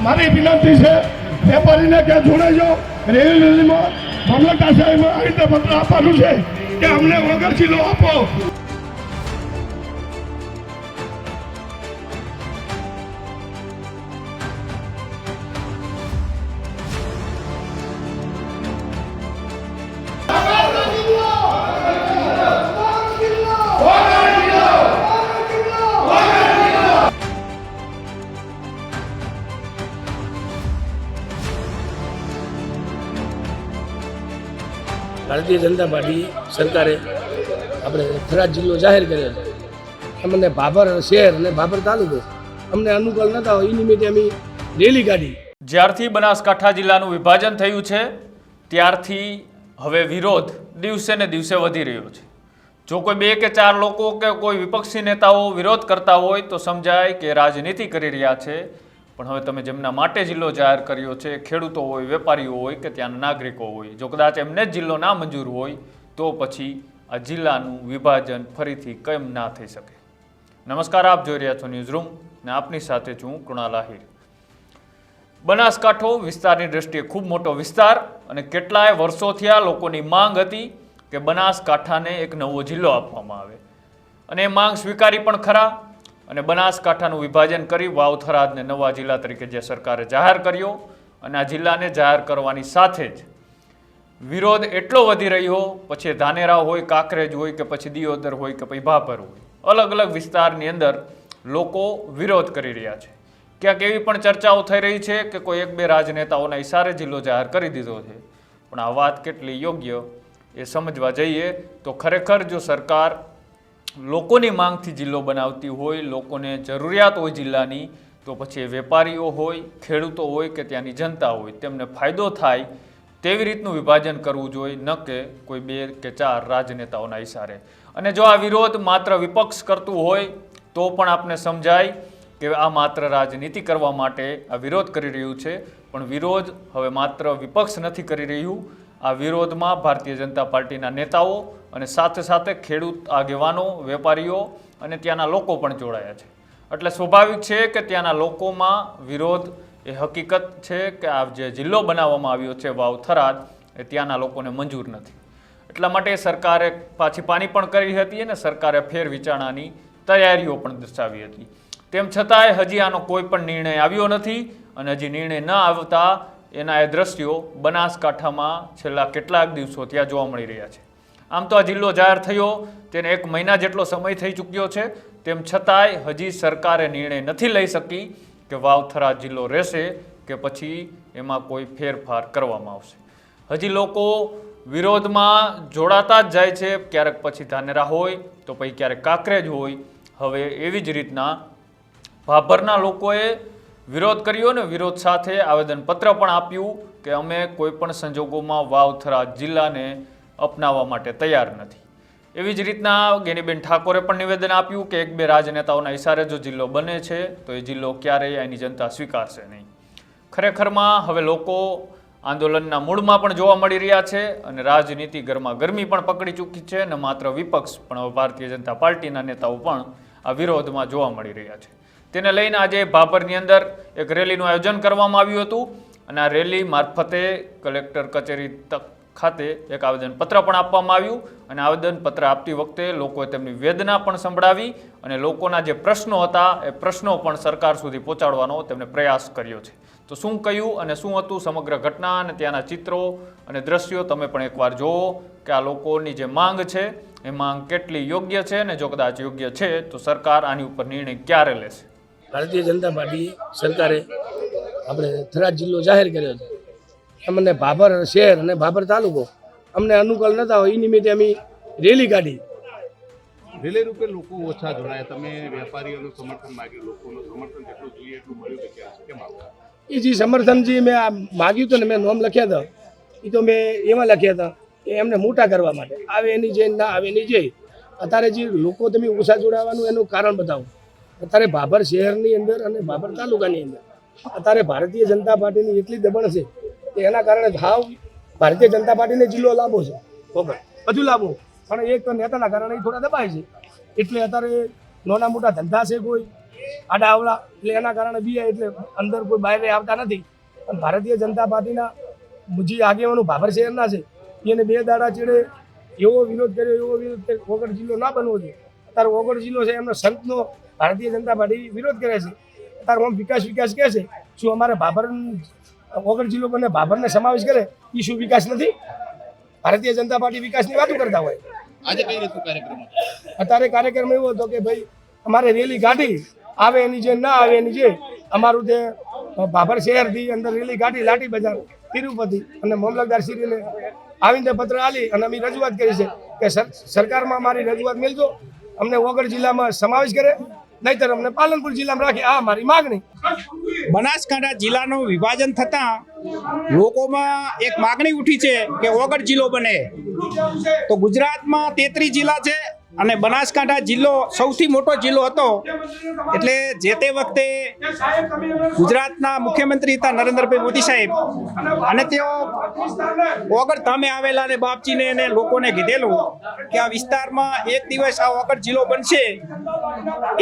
મારી વિનંતી છે વેપારીને કે જોડાજો રેલીમાં મામલતદાર સાહેબમાં આવી રીતે પત્ર આપવાનું છે કે અમને વગર જિલ્લો આપો. ભારતીય જનતા પાર્ટી સરકારે આપણે થરાદ જિલ્લો જાહેર કર્યો છે. અમને ભાભર શહેર અને ભાભર તાલુકો અમને અનુકૂળ નતા હોય એ નિમિત્તે અમે રેલી કાઢી. જ્યારથી બનાસકાંઠા જિલ્લાનું વિભાજન થયું છે ત્યારથી હવે વિરોધ દિવસે ને દિવસે વધી રહ્યો છે. જો કોઈ 2 કે 4 લોકો કે કોઈ વિપક્ષી નેતાઓ વિરોધ કરતા હોય તો સમજાય કે રાજનીતિ કરી રહ્યા છે. પણ હવે તમે જેમના માટે જિલ્લો જાહેર કર્યો છે, ખેડૂતો હોય, વેપારીઓ હોય કે ત્યાંના નાગરિકો હોય, જો કદાચ એમને જ જિલ્લો ના મંજૂર હોય તો પછી આ જિલ્લાનું વિભાજન ફરીથી કેમ ના થઈ શકે. નમસ્કાર, આપ જોઈ રહ્યા છો ન્યૂઝ રૂમ ને આપની સાથે છું કૃણાલ આહિર. બનાસકાંઠો વિસ્તારની દ્રષ્ટિએ ખૂબ મોટો વિસ્તાર અને કેટલાય વર્ષોથી આ લોકોની માંગ હતી કે બનાસકાંઠાને એક નવો જિલ્લો આપવામાં આવે અને એ માંગ સ્વીકારી પણ ખરા. અને બનાસકાંઠાનું વિભાજન કરી વાવ થરાદને નવા જિલ્લા તરીકે જે સરકારે જાહેર કર્યો અને આ જિલ્લાને જાહેર કરવાની સાથે જ વિરોધ એટલો વધી રહ્યો, પછી ધાનેરા હોય, કાંકરેજ હોય કે પછી દિયોદર હોય કે પછી ભાભર હોય, અલગ અલગ વિસ્તારની અંદર લોકો વિરોધ કરી રહ્યા છે. ક્યાંક એવી પણ ચર્ચાઓ થઈ રહી છે કે કોઈ 1-2 રાજનેતાઓના ઇશારે જિલ્લો જાહેર કરી દીધો છે. પણ આ વાત કેટલી યોગ્ય એ સમજવા જઈએ તો ખરેખર જો સરકાર લોકોની માંગથી જિલ્લો બનાવતી હોય, લોકોને જરૂરિયાત હોય જિલ્લાની, તો પછી એ વેપારીઓ હોય, ખેડૂતો હોય કે ત્યાંની જનતા હોય તેમને ફાયદો થાય તેવી રીતનું વિભાજન કરવું જોઈએ, ન કે કોઈ 2 કે 4 રાજનેતાઓના ઇશારે. અને જો આ વિરોધ માત્ર વિપક્ષ કરતું હોય તો પણ આપને સમજાય કે આ માત્ર રાજનીતિ કરવા માટે આ વિરોધ કરી રહ્યું છે. પણ વિરોધ હવે માત્ર વિપક્ષ નથી કરી રહ્યું. આ વિરોધમાં ભારતીય જનતા પાર્ટીના નેતાઓ અને સાથે સાથે ખેડૂત આગેવાનો, વેપારીઓ અને ત્યાંના લોકો પણ જોડાયા છે. એટલે સ્વાભાવિક છે કે ત્યાંના લોકોમાં વિરોધ એ હકીકત છે કે આ જે જિલ્લો બનાવવામાં આવ્યો છે વાવ થરાદ એ ત્યાંના લોકોને મંજૂર નથી. એટલા માટે સરકારે પાછી પાની પણ કરી હતી અને સરકારે ફેર વિચારણાની તૈયારીઓ પણ દર્શાવી હતી. તેમ છતાંય હજી આનો કોઈ પણ નિર્ણય આવ્યો નથી અને હજી નિર્ણય ન આવતા એના એ દ્રશ્યો બનાસકાંઠામાં છેલ્લા કેટલાક દિવસો ત્યાં જોવા મળી રહ્યા છે. આમ તો આ જિલ્લો જાહેર થયો તેને 1 મહિના જેટલો સમય થઈ ચૂક્યો છે. તેમ છતાંય હજી સરકારે નિર્ણય નથી લઈ શકી કે વાવ થરાદ જિલ્લો રહેશે કે પછી એમાં કોઈ ફેરફાર કરવામાં આવશે. હજી લોકો વિરોધમાં જોડાતા જ જાય છે. ક્યારેક પછી ધાનેરા હોય તો પછી ક્યારેક કાંકરેજ હોય. હવે એવી જ રીતના ભાભરના લોકોએ વિરોધ કર્યો ને વિરોધ સાથે આવેદનપત્ર પણ આપ્યું કે અમે કોઈ પણ સંજોગોમાં વાવ થરાદ જિલ્લાને અપનાવવા માટે તૈયાર નથી. એવી જ રીતના ગેનીબેન ઠાકોરે પણ નિવેદન આપ્યું કે 1-2 રાજનેતાઓના ઇશારે જો જિલ્લો બને છે તો એ જિલ્લો ક્યારેય એની જનતા સ્વીકારશે નહીં. ખરેખરમાં હવે લોકો આંદોલનના મૂળમાં પણ જોવા મળી રહ્યા છે અને રાજનીતિ ગરમી પણ પકડી ચૂકી છે અને માત્ર વિપક્ષ પણ હવે ભારતીય જનતા પાર્ટીના નેતાઓ પણ આ વિરોધમાં જોવા મળી રહ્યા છે. તેને લઈને આજે ભાભરની અંદર એક રેલીનું આયોજન કરવામાં આવ્યું હતું અને આ રેલી મારફતે કલેક્ટર કચેરી ખાતે એક આવેદનપત્ર પણ આપવામાં આવ્યું અને આવેદનપત્ર આપતી વખતે લોકોએ તેમની વેદના પણ સંભળાવી અને લોકોના જે પ્રશ્નો હતા એ પ્રશ્નો પણ સરકાર સુધી પહોંચાડવાનો તેમણે પ્રયાસ કર્યો છે. તો શું કહ્યું અને શું હતું સમગ્ર ઘટના અને ત્યાંના ચિત્રો અને દ્રશ્યો તમે પણ એકવાર જુઓ કે આ લોકોની જે માંગ છે એ માંગ કેટલી યોગ્ય છે અને જો કદાચ યોગ્ય છે તો સરકાર આની ઉપર નિર્ણય ક્યારે લેશે. ભારતીય જનતા પાર્ટી સરકારે આપણે થરાદ જિલ્લો જાહેર કર્યો છે. અમને ભાભર શહેર અને ભાભર તાલુકો અમને અનુકૂળ નતા હોય એ નિમિત્તે અમે રેલી કાઢી. રેલી રૂપે લોકો ઓછા જોડાયા. તમે વેપારીઓનું સમર્થન માગ્યું, લોકોનું સમર્થન જેટલું જોઈએ એટલું મળ્યું કે કેમ આવ્યું? એ જે સમર્થન જે મેં માગ્યું હતું ને મેં નોમ લખ્યા હતા એ તો મેં એમાં લખ્યા હતા કે એમને મોટા કરવા માટે આવે એની જે ના આવે એની જે. અત્યારે જે લોકો તમે ઓછા જોડાવાનું એનું કારણ બતાવો. અત્યારે ભાભર શહેરની અંદર અને ભાભર તાલુકાની અંદર અત્યારે ભારતીય જનતા પાર્ટીની એટલી દબણ છે કે એના કારણે ભાવ ભારતીય જનતા પાર્ટીને જિલ્લો લાભો છે. બરાબર, બધું લાભો, પણ એક નેતાના કારણે થોડા દબાય છે. એટલે અત્યારે નાના મોટા ધંધા છે કોઈ આડા આવલા, એટલે એના કારણે બી એટલે અંદર કોઈ બહાર આવતા નથી. અને ભારતીય જનતા પાર્ટીના જે આગેવાનો ભાભર શહેરના છે એને 2 દાડા ચેડે એવો વિરોધ કર્યો, એવો વિરોધ કે વગર જિલ્લો ના બનવો જોઈએ. અત્યારે વગર જિલ્લો છે એમનો સંતનો ભારતીય જનતા પાર્ટી વિરોધ કરે છે. અત્યારે આમ વિકાસ કહે છે, શું અમારે ભાભર વગર જિલ્લો બને, ભાભરને સમાવેશ કરે, એ શું વિકાસ નથી? ભારતીય જનતા પાર્ટી વિકાસની વાતો કરતા હોય. આજે કઈ રીતનું કાર્યક્રમ હતો? અત્યારે કાર્યક્રમ એવો હતો કે ભાઈ અમારે રેલી કાઢી, આવે એની જે, ના આવે એની જે. અમારું તે ભાભર શહેરથી અંદર રેલી કાઢી લાઠી બજાર તિરુપતિ અને મામલતદારશ્રીને આવીને પત્ર આલી અને અમે રજૂઆત કરી છે કે સરકારમાં અમારી રજૂઆત મેળજો, અમને વગર જિલ્લામાં સમાવેશ કરે, નહીતર અમને પાલનપુર જિલ્લામાં રાખે. આ મારી માગણી. બનાસકાંઠા જિલ્લાનું વિભાજન થતાં લોકોમાં એક માગણી ઉઠી છે કે વગર જિલ્લો બને. તો ગુજરાતમાં 33 જિલ્લા છે અને બનાસકાંઠા જિલ્લો સૌથી મોટો જિલ્લો હતો. એટલે જે તે વખતે ગુજરાતના મુખ્યમંત્રી હતા નરેન્દ્રભાઈ મોદી સાહેબ, અને તેઓ વગર ધામે આવેલા ને બાપજીને અને લોકોને કીધેલું કે આ વિસ્તારમાં એક દિવસ આ વગર જિલ્લો બનશે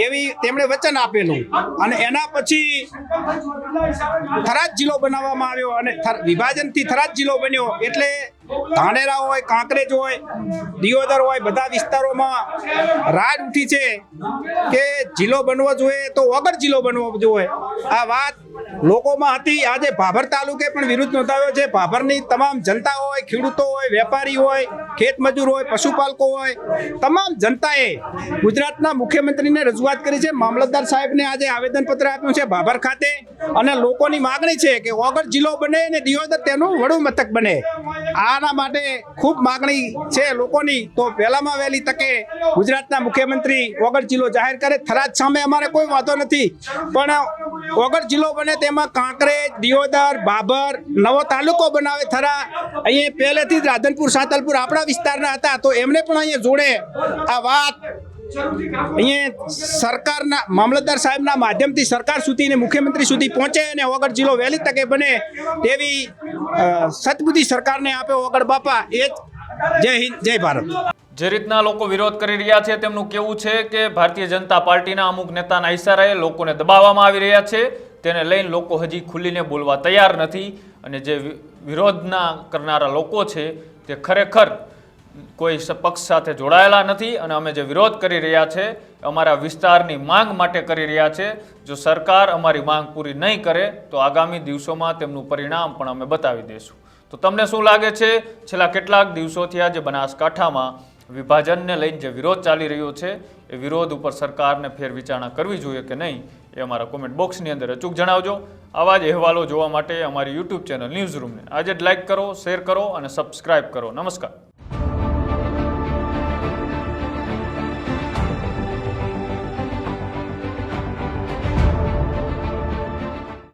એવી તેમણે વચન આપેલું. અને એના પછી થરાદ જિલ્લો બનાવવામાં આવ્યો અને વિભાજનથી થરાદ જિલ્લો બન્યો. એટલે ધાનેરા હોય, કાંકરેજ હોય, દિયોદર હોય, બધા વિસ્તારોમાં રાડ ઉઠી છે કે જિલ્લો બનવો જોઈએ તો વગર જિલ્લો બનવો જોઈએ. આ વાત લોકોમાં હતી. આજે ભાભર તાલુકે પણ વિરોધ નોંધાવ્યો છે. ભાભરની તમામ જનતા હોય, ખેડૂતો હોય, વેપારી હોય, ખેત મજૂર હોય, પશુપાલકો હોય, તમામ જનતાએ ગુજરાતના મુખ્યમંત્રીને રજૂઆત કરી છે. મામલતદાર સાહેબને આજે આવેદનપત્ર આપ્યું છે ભાભર ખાતે, અને લોકોની માગણી છે કે વગર જિલ્લો બને અને દિયોદર તેનું વડું મથક બને. આના માટે ખૂબ માગણી છે લોકોની. તો વહેલામાં વહેલી તકે ગુજરાતના મુખ્યમંત્રી વગર જિલ્લો જાહેર કરે. થરાદ સામે અમારે કોઈ વાંધો નથી, પણ વગર જિલ્લો બને તેમાં કાંકરેજ, દિયોદર, ભાભર નવો તાલુકો બનાવે. થરા અહીંયા પહેલેથી જ રાધનપુર, સાંતલપુર આપણા વિસ્તારના હતા, તો એમને પણ અહીંયા જોડે. આ વાત અહીંયા સરકારના મામલતદાર સાહેબના માધ્યમથી સરકાર સુધી ને મુખ્યમંત્રી સુધી પહોંચે અને વગર જિલ્લો વહેલી તકે બને તેવી સદબુદ્ધિ સરકારને આપે વગર બાપા. એ જ. જય હિન્દ, જય ભારત. જે રીતના લોકો વિરોધ કરી રહ્યા છે તેમનું કહેવું છે કે ભારતીય જનતા પાર્ટીના અમુક નેતાના ઇશારાએ લોકોને દબાવવામાં આવી રહ્યા છે. તેને લઈને લોકો હજી ખુલીને બોલવા તૈયાર નથી. અને જે વિરોધના કરનારા લોકો છે તે ખરેખર કોઈ પક્ષ સાથે જોડાયેલા નથી. અને અમે જે વિરોધ કરી રહ્યા છે અમારા વિસ્તારની માંગ માટે કરી રહ્યા છે. જો સરકાર અમારી માંગ પૂરી નહીં કરે તો આગામી દિવસોમાં તેમનું પરિણામ પણ અમે બતાવી દઈશું. તો તમને શું લાગે છે, છેલ્લા કેટલાક દિવસોથી આજે બનાસકાંઠામાં વિભાજનને લઈને જે વિરોધ ચાલી રહ્યો છે એ વિરોધ ઉપર સરકારને ફેર વિચારણા કરવી જોઈએ કે નહીં, એ અમારા કોમેન્ટ બોક્સની અંદર અચૂક જણાવજો. આવા જ અહેવાલો જોવા માટે અમારી યુટ્યુબ ચેનલ ન્યૂઝ રૂમને આજે જ લાઇક કરો, શેર કરો અને સબસ્ક્રાઇબ કરો. નમસ્કાર.